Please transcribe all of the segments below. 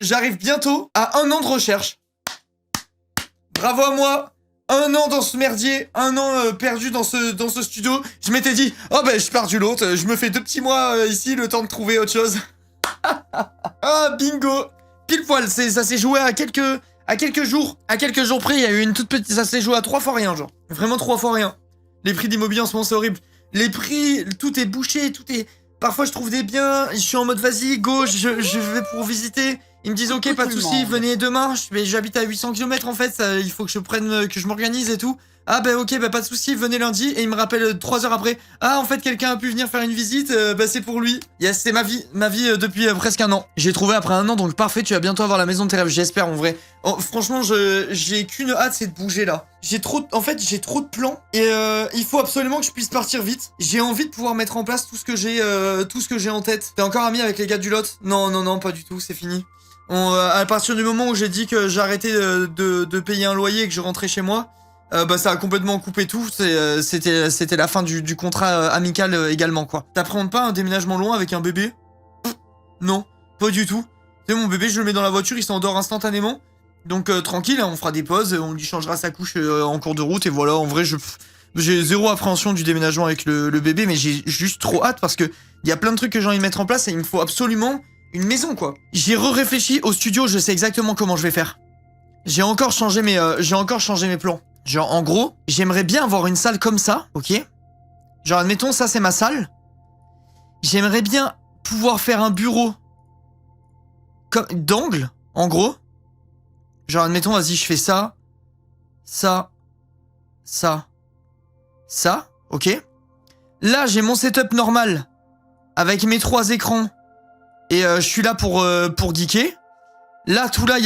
j'arrive bientôt à 1 an de recherche. Bravo à moi. 1 an dans ce merdier, 1 an perdu dans ce studio. Je m'étais dit, oh ben je pars du lot, je me fais 2 petits mois ici, le temps de trouver autre chose. Ah bingo. Pile poil, ça s'est joué à quelques jours. À quelques jours près, il y a eu une toute petite... Ça s'est joué à 3 fois rien, genre. Vraiment 3 fois rien. Les prix d'immobilier en ce moment, c'est horrible. Les prix, tout est bouché, tout est... Parfois, je trouve des biens, je suis en mode, vas-y, go, je vais pour visiter. Ils me disent, ok, pas de soucis, venez demain. Mais j'habite à 800 km, en fait, il faut que je m'organise et tout. Ah, bah, ok, bah, pas de soucis, venez lundi. Et il me rappelle 3 heures après. Ah, en fait, quelqu'un a pu venir faire une visite, bah, c'est pour lui. Yes, c'est ma vie depuis presque 1 an. J'ai trouvé après 1 an, donc parfait, tu vas bientôt avoir la maison de tes rêves, j'espère, en vrai. Oh, franchement, j'ai qu'une hâte, c'est de bouger, là. J'ai trop de plans. Et il faut absolument que je puisse partir vite. J'ai envie de pouvoir mettre en place tout ce que j'ai en tête. T'es encore ami avec les gars du lot? Non, pas du tout, c'est fini. À partir du moment où j'ai dit que j'arrêtais de payer un loyer et que je rentrais chez moi, bah ça a complètement coupé tout. C'était la fin du contrat amical également, quoi. T'appréhendes pas un déménagement loin avec un bébé? Non, pas du tout. Tu sais, mon bébé, je le mets dans la voiture, il s'endort instantanément. Donc tranquille, hein, on fera des pauses, on lui changera sa couche en cours de route et voilà. En vrai, j'ai zéro appréhension du déménagement avec le bébé, mais j'ai juste trop hâte parce que il y a plein de trucs que j'ai envie de mettre en place et il me faut absolument une maison, quoi. J'ai réfléchi au studio, je sais exactement comment je vais faire. J'ai encore changé mes plans. Genre, en gros, j'aimerais bien avoir une salle comme ça, ok? Genre, admettons, ça c'est ma salle. J'aimerais bien pouvoir faire un bureau d'angle, en gros. Genre, admettons, vas-y, je fais ça, ok? Là, j'ai mon setup normal, avec mes 3 écrans, et je suis là pour geeker. Là, tout là, il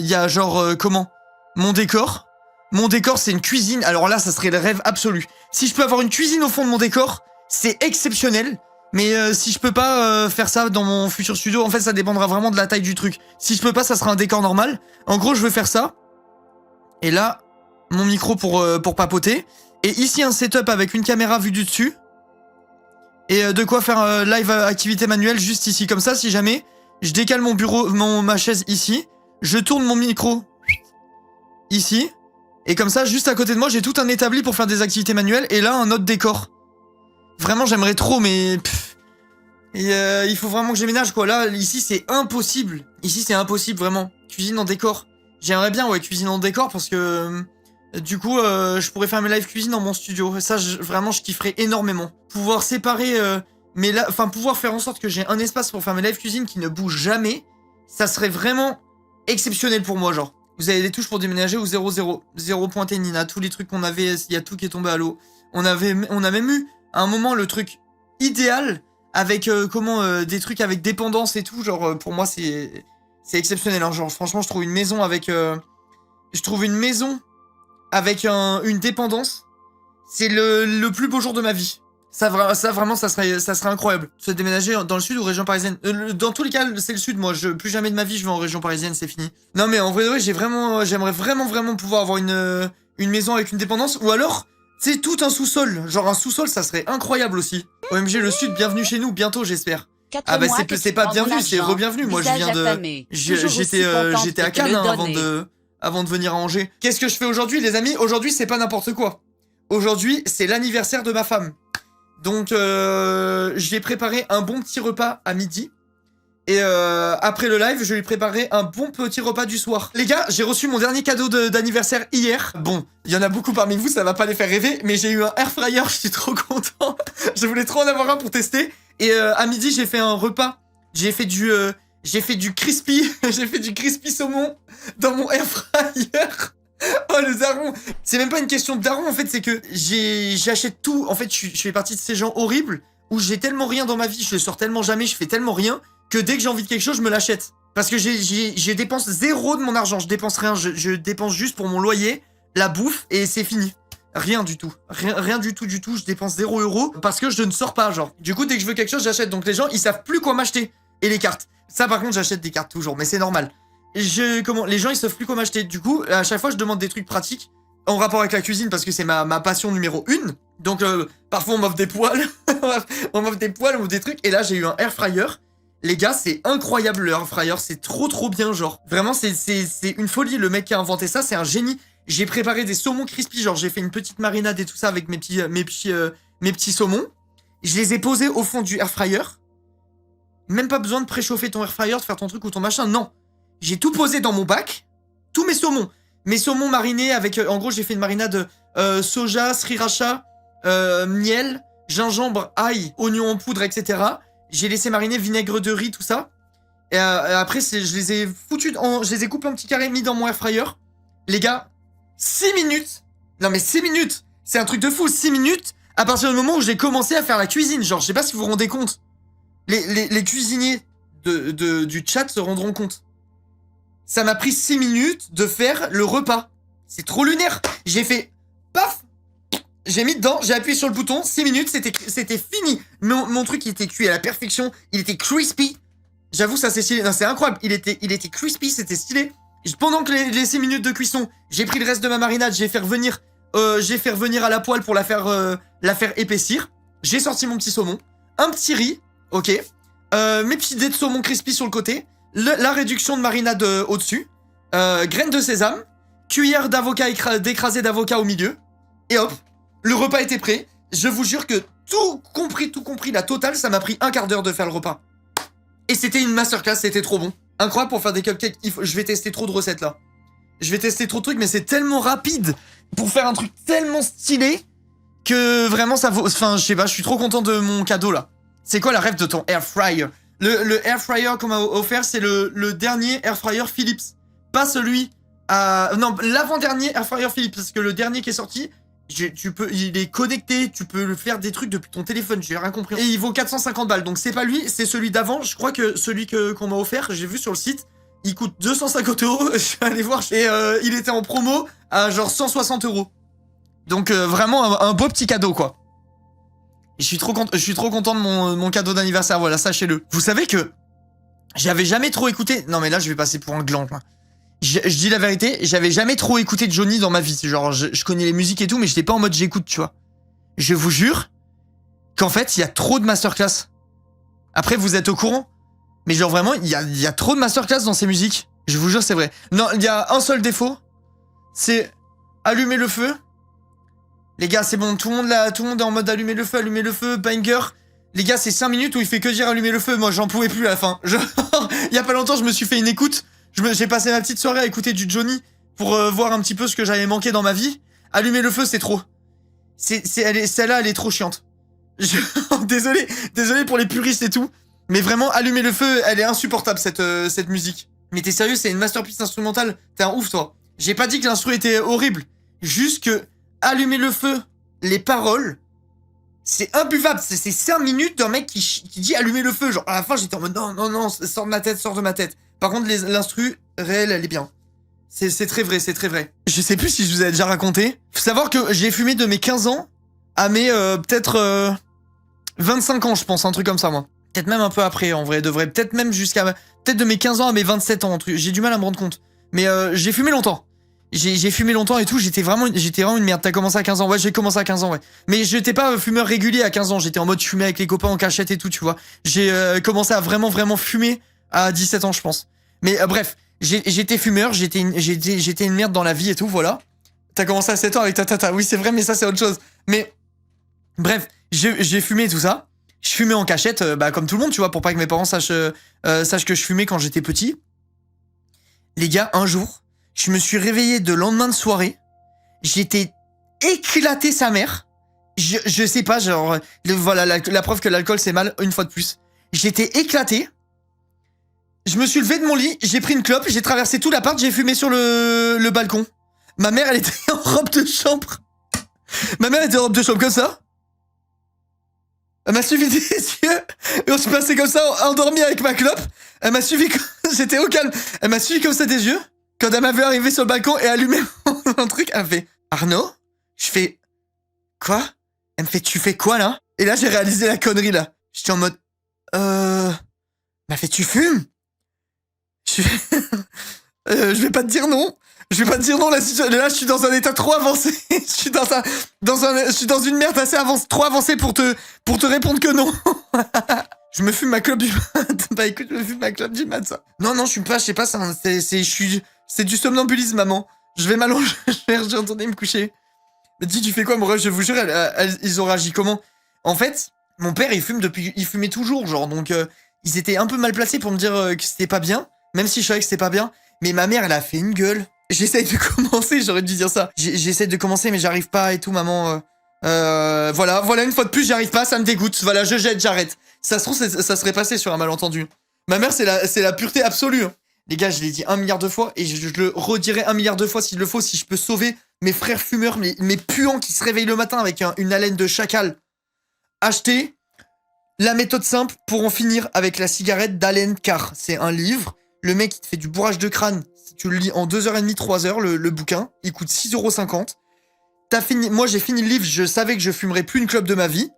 y a genre, comment? Mon décor. Mon décor, c'est une cuisine. Alors là, ça serait le rêve absolu. Si je peux avoir une cuisine au fond de mon décor, c'est exceptionnel. Mais si je peux pas faire ça dans mon futur studio, en fait, ça dépendra vraiment de la taille du truc. Si je peux pas, ça sera un décor normal. En gros, je veux faire ça. Et là, mon micro pour papoter. Et ici, un setup avec une caméra vue du dessus. Et de quoi faire live activité manuelle juste ici. Comme ça, si jamais, je décale mon bureau, ma chaise ici. Je tourne mon micro ici. Et comme ça, juste à côté de moi, j'ai tout un établi pour faire des activités manuelles. Et là, un autre décor. Vraiment, j'aimerais trop, mais... il faut vraiment que j'aménage, quoi. Là, ici, c'est impossible. Ici, c'est impossible, vraiment. Cuisine en décor. J'aimerais bien, ouais, cuisine en décor, parce que... du coup, je pourrais faire mes live cuisine dans mon studio. Ça, vraiment, je kifferais énormément. Pouvoir séparer... enfin, pouvoir faire en sorte que j'ai un espace pour faire mes live cuisine qui ne bouge jamais, ça serait vraiment exceptionnel pour moi, genre. Vous avez des touches pour déménager ou 0-0. 0 pointé Nina. Tous les trucs qu'on avait, il y a tout qui est tombé à l'eau. On a même eu, à un moment, le truc idéal avec, des trucs avec dépendance et tout. Genre, pour moi, c'est exceptionnel. Hein. Genre, franchement, je trouve une maison avec... une dépendance. C'est le plus beau jour de ma vie. Ça vraiment, ça serait incroyable. Se déménager dans le sud ou région parisienne. Dans tous les cas, c'est le sud, moi. Plus jamais de ma vie, je vais en région parisienne, c'est fini. Non, mais en vrai, ouais, j'aimerais vraiment pouvoir avoir une maison avec une dépendance. Ou alors, c'est tout un sous-sol. Genre, un sous-sol, ça serait incroyable aussi. OMG, le sud, bienvenue chez nous, bientôt, j'espère. Ah bah, c'est pas bienvenue, c'est re-bienvenue. Moi, je viens de... J'étais à Cannes, hein, avant de venir à Angers. Qu'est-ce que je fais aujourd'hui, les amis? Aujourd'hui, c'est pas n'importe quoi. Aujourd'hui, c'est l'anniversaire de ma femme. Donc, j'ai préparé un bon petit repas à midi. Et après le live, je lui préparerai un bon petit repas du soir. Les gars, j'ai reçu mon dernier cadeau d'anniversaire hier. Bon, il y en a beaucoup parmi vous, ça va pas les faire rêver. Mais j'ai eu un air fryer, je suis trop content. Je voulais trop en avoir un pour tester. Et à midi, j'ai fait un repas. J'ai fait du crispy. J'ai fait du crispy saumon dans mon air fryer. Oh, le daron. C'est même pas une question de daron, en fait, c'est que j'achète tout. En fait, je fais partie de ces gens horribles où j'ai tellement rien dans ma vie, je le sors tellement jamais, je fais tellement rien, que dès que j'ai envie de quelque chose, je me l'achète. Parce que j'ai dépense 0 de mon argent, je dépense rien, je dépense juste pour mon loyer, la bouffe, et c'est fini. Rien du tout. Rien du tout, je dépense 0 € parce que je ne sors pas, genre. Du coup, dès que je veux quelque chose, j'achète. Donc les gens, ils savent plus quoi m'acheter. Et les cartes. Ça, par contre, j'achète des cartes toujours, mais c'est normal. Les gens ils savent plus comment acheter. Du coup, à chaque fois je demande des trucs pratiques en rapport avec la cuisine parce que c'est ma passion numéro 1. Donc parfois on m'offre des poêles, on m'offre des trucs. Et là j'ai eu un air fryer Les gars, c'est incroyable le air fryer, c'est trop bien, genre. Vraiment, c'est une folie, le mec qui a inventé ça, c'est un génie. J'ai préparé des saumons crispy, genre j'ai fait une petite marinade et tout ça avec mes petits saumons. Je les ai posés au fond du air fryer. Même pas besoin de préchauffer ton air fryer, de faire ton truc ou ton machin, non. J'ai tout posé dans mon bac, tous mes saumons. Mes saumons marinés avec, en gros, j'ai fait une marinade soja, sriracha, miel, gingembre, ail, oignon en poudre, etc. J'ai laissé mariner vinaigre de riz, tout ça. Et après, je les ai foutus, je les ai coupés en petits carrés, mis dans mon air fryer. Les gars, 6 minutes. Non mais 6 minutes. C'est un truc de fou, 6 minutes. À partir du moment où j'ai commencé à faire la cuisine. Genre, je sais pas si vous vous rendez compte. Les cuisiniers du chat se rendront compte. Ça m'a pris 6 minutes de faire le repas. C'est trop lunaire. J'ai fait, paf, j'ai mis dedans, j'ai appuyé sur le bouton, 6 minutes, c'était fini. Mon truc, il était cuit à la perfection, il était crispy. J'avoue, ça c'est stylé. Non, c'est incroyable, il était crispy, c'était stylé. Pendant que les 6 minutes de cuisson, j'ai pris le reste de ma marinade, j'ai fait revenir à la poêle pour la faire épaissir. J'ai sorti mon petit saumon, un petit riz, ok, mes petits dés de saumon crispy sur le côté, la réduction de marinade au-dessus, graines de sésame, cuillère d'avocat d'écrasé d'avocat au milieu, et hop, le repas était prêt. Je vous jure que tout compris, la totale, ça m'a pris un quart d'heure de faire le repas. Et c'était une masterclass, c'était trop bon. Incroyable pour faire des cupcakes, je vais tester trop de recettes là. Je vais tester trop de trucs, mais c'est tellement rapide pour faire un truc tellement stylé que vraiment ça vaut... Enfin, je sais pas, je suis trop content de mon cadeau là. C'est quoi la rêve de ton air fryer? Le air fryer qu'on m'a offert, c'est le dernier air fryer Philips. Pas celui à... Non, l'avant-dernier air fryer Philips, parce que le dernier qui est sorti, il est connecté, tu peux le faire des trucs depuis ton téléphone, j'ai rien compris. Et il vaut 450 balles, donc c'est pas lui, c'est celui d'avant. Je crois que celui qu'on m'a offert, j'ai vu sur le site, il coûte 250 €. Je suis allé voir, et il était en promo à genre 160 €. Donc vraiment un beau petit cadeau, quoi. Et je suis trop content de mon cadeau d'anniversaire, voilà, sachez-le. Vous savez que j'avais jamais trop écouté... Non mais là, je vais passer pour un gland, quoi. Je dis la vérité, j'avais jamais trop écouté Johnny dans ma vie. Genre, je connais les musiques et tout, mais j'étais pas en mode j'écoute, tu vois. Je vous jure qu'en fait, il y a trop de masterclass. Après, vous êtes au courant, mais genre vraiment, il y a trop de masterclass dans ces musiques. Je vous jure, c'est vrai. Non, il y a un seul défaut, c'est allumer le feu. Les gars, c'est bon, tout le monde est en mode allumer le feu, banger. Les gars, c'est 5 minutes où il fait que dire allumer le feu. Moi, j'en pouvais plus à la fin. Genre, il y a pas longtemps, je me suis fait une écoute. J'ai passé ma petite soirée à écouter du Johnny pour voir un petit peu ce que j'avais manqué dans ma vie. Allumer le feu, c'est trop. Celle-là, elle est trop chiante. Désolé pour les puristes et tout. Mais vraiment, allumer le feu, elle est insupportable, cette musique. Mais t'es sérieux, c'est une masterpiece instrumentale. T'es un ouf, toi. J'ai pas dit que l'instru était horrible. Juste que allumer le feu, les paroles, c'est imbuvable. C'est 5 minutes d'un mec qui dit allumer le feu. Genre, à la fin, j'étais en mode non, sors de ma tête. Par contre, l'instru réelle, elle est bien. C'est très vrai, c'est très vrai. Je sais plus si je vous ai déjà raconté. Faut savoir que j'ai fumé de mes 15 ans à mes peut-être 25 ans, je pense, un truc comme ça, moi. Peut-être même un peu après, en vrai, devrait peut-être même peut-être de mes 15 ans à mes 27 ans, un truc. J'ai du mal à me rendre compte. Mais j'ai fumé longtemps. J'ai fumé longtemps et tout, j'étais vraiment une merde. T'as commencé à 15 ans? Ouais, j'ai commencé à 15 ans, ouais. Mais j'étais pas fumeur régulier à 15 ans, j'étais en mode fumer avec les copains en cachette et tout, tu vois. J'ai commencé à vraiment fumer à 17 ans, je pense. Mais bref, j'étais fumeur, j'étais une merde dans la vie et tout, voilà. T'as commencé à 7 ans avec ta tata, oui c'est vrai, mais ça c'est autre chose. Mais bref, j'ai fumé et tout ça. Je fumais en cachette, comme tout le monde, tu vois, pour pas que mes parents sachent que je fumais quand j'étais petit. Les gars, un jour, je me suis réveillé de lendemain de soirée. J'étais éclaté sa mère. Je sais pas, genre, voilà, la preuve que l'alcool c'est mal, une fois de plus. J'étais éclaté. Je me suis levé de mon lit, j'ai pris une clope, j'ai traversé tout l'appart, j'ai fumé sur le balcon. Ma mère, elle était en robe de chambre. Ma mère était en robe de chambre comme ça. Elle m'a suivi des yeux. Et on se passait comme ça, endormi avec ma clope. Elle m'a suivi, j'étais au calme. Elle m'a suivi comme ça des yeux. Quand elle m'avait arrivé sur le balcon et allumé mon truc, elle me fait Arnaud? Je fais quoi? Elle me fait tu fais quoi là? Et là j'ai réalisé la connerie là. J'étais en mode Elle m'a fait tu fumes? Je vais pas te dire non. Je vais pas te dire non, là je suis dans un état trop avancé. Je suis dans une merde assez avancée, trop avancée pour te répondre que non. Je me fume ma clope du mat. Bah écoute, je me fume ma clope du mat, ça. Non, non, je fume pas, je sais pas, c'est du somnambulise, maman. Je vais m'allonger, je vais retourner me coucher. Mais dis, tu fais quoi, mon rêve? Je vous jure, ils ont réagi comment? En fait, mon père, il fumait toujours, genre, donc ils étaient un peu mal placés pour me dire que c'était pas bien, même si je savais que c'était pas bien. Mais ma mère, elle a fait une gueule. J'essaye de commencer, j'aurais dû dire ça. J'essaie de commencer, mais j'arrive pas et tout, maman. Voilà, une fois de plus, j'arrive pas, ça me dégoûte. Voilà, je jette, j'arrête. Ça se trouve, ça serait passé sur un malentendu. Ma mère, c'est la pureté absolue. Hein. Les gars, je l'ai dit 1 milliard de fois et je le redirai 1 milliard de fois s'il le faut, si je peux sauver mes frères fumeurs, mes puants qui se réveillent le matin avec une haleine de chacal. Achetez la méthode simple pour en finir avec la cigarette d'Alain Carr. C'est un livre. Le mec, il te fait du bourrage de crâne. Si tu le lis en 2h30, 3h, le bouquin, il coûte 6,50 €. Moi, j'ai fini le livre, je savais que je fumerais plus une clope de ma vie.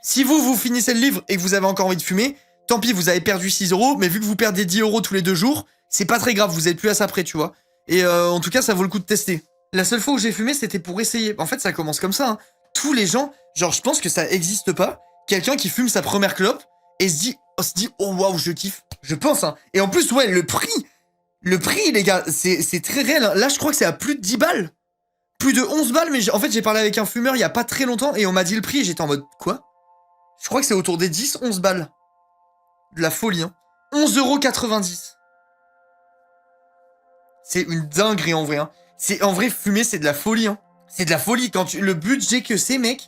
Si vous finissez le livre et que vous avez encore envie de fumer, tant pis, vous avez perdu 6 €, mais vu que vous perdez 10 € tous les 2 jours, c'est pas très grave, vous êtes plus à ça près, tu vois. Et en tout cas, ça vaut le coup de tester. La seule fois où j'ai fumé, c'était pour essayer. En fait, ça commence comme ça, hein. Tous les gens, genre, je pense que ça existe pas. Quelqu'un qui fume sa première clope et se dit, oh waouh, je kiffe. Je pense, hein. Et en plus, ouais, le prix, les gars, c'est très réel. Hein. Là, je crois que c'est à plus de 10 balles. Plus de 11 balles, mais en fait, j'ai parlé avec un fumeur il y a pas très longtemps et on m'a dit le prix et j'étais en mode, quoi? Je crois que c'est autour des 10, 11 balles. De la folie, hein. 11,90 €. C'est une dinguerie en vrai, hein. En vrai, fumer, c'est de la folie, hein. C'est de la folie. Le budget que c'est, mec,